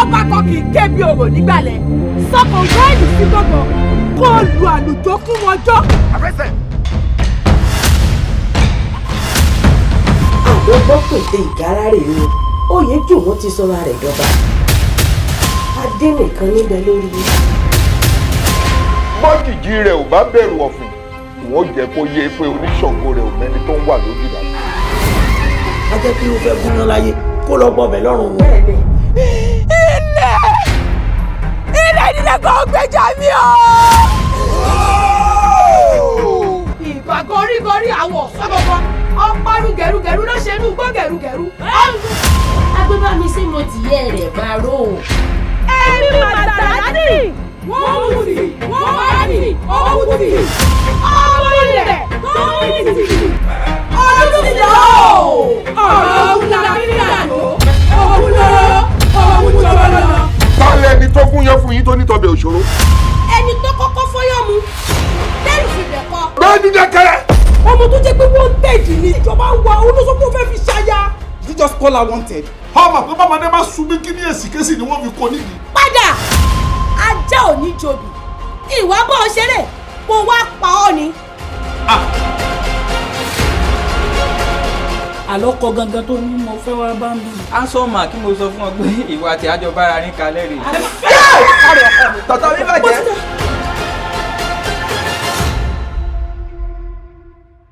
ọba kan kì í ké bí orò nígbàlẹ̀ sọ́kàn wáìnì sí gbọ̀ngàn kó lu àlùjọ fún wọn jọ. àwọn gbọ́ pète ìgárá rèé o oyè jù wọ́n ti sọra rẹ̀ dọba adé nìkan níbẹ̀ lórí. bọ́jìjì rẹ̀ ò bá bẹ̀rù ọ̀fìn wọ́n jẹ́ kó yé pé oníṣàngó rẹ̀ ò mẹ́ni tó ń wà lójú ìdájọ́. a jẹ́ kí o fẹ́ gúnyán láyé kó lọ gbọ́bẹ̀ lọ́rùn wọn. ilé ìdílé kan gbèjà mi o. ìbá gorígorí àwọ̀ sọ́kọ̀kọ́ ọ̀parun gẹ̀rúgẹ̀rú ló ṣe inú gbọ́ gẹ̀rúgẹ̀rú. agbébámi sí mo ti yẹ rẹ̀ máa rò ó. ẹ̀mí Mazzarati wọ́n wù sí wọ́n wá ní owó wù sí ọmọ ilẹ̀ tó ń wù sí ọdún ti lọ ọ̀rọ̀ òun la fi ń àjò òun lọ́rọ́ òun jọ̀wọ́ lọ́nà. Báyọ̀ ẹni tó gún yẹn fún yín tó nítọ̀bẹ̀ òṣòro. ẹni tó kọ́kọ́ fọ́yọ́ mu lẹ́rù fi bẹ̀ kọ́. Bẹ́ẹ̀ni jẹ́kẹ́rẹ́. ọmọ tó jẹ́ pé wọ́n tẹ̀jì ni ìjọba ń wa olóṣogbo fẹ́ fi ṣáyà. You just call her wanted. ọmọ pé bàbá bá sun mí kí ní èsì késì ni wọ́n fi kọ́ nídìí. padà ajá ò ní jobi ìwà bọ́ ọ ṣeré kó wá pa ọ́ ni. àlọ́kọ gangan tó ní mo fẹ́ wá bá ń bí. ansọ́mà kí mo sọ fún ọ pé ìwà tí àjọ bára ní kalẹ́ rè. tọ̀tọ̀ mi bàjẹ́.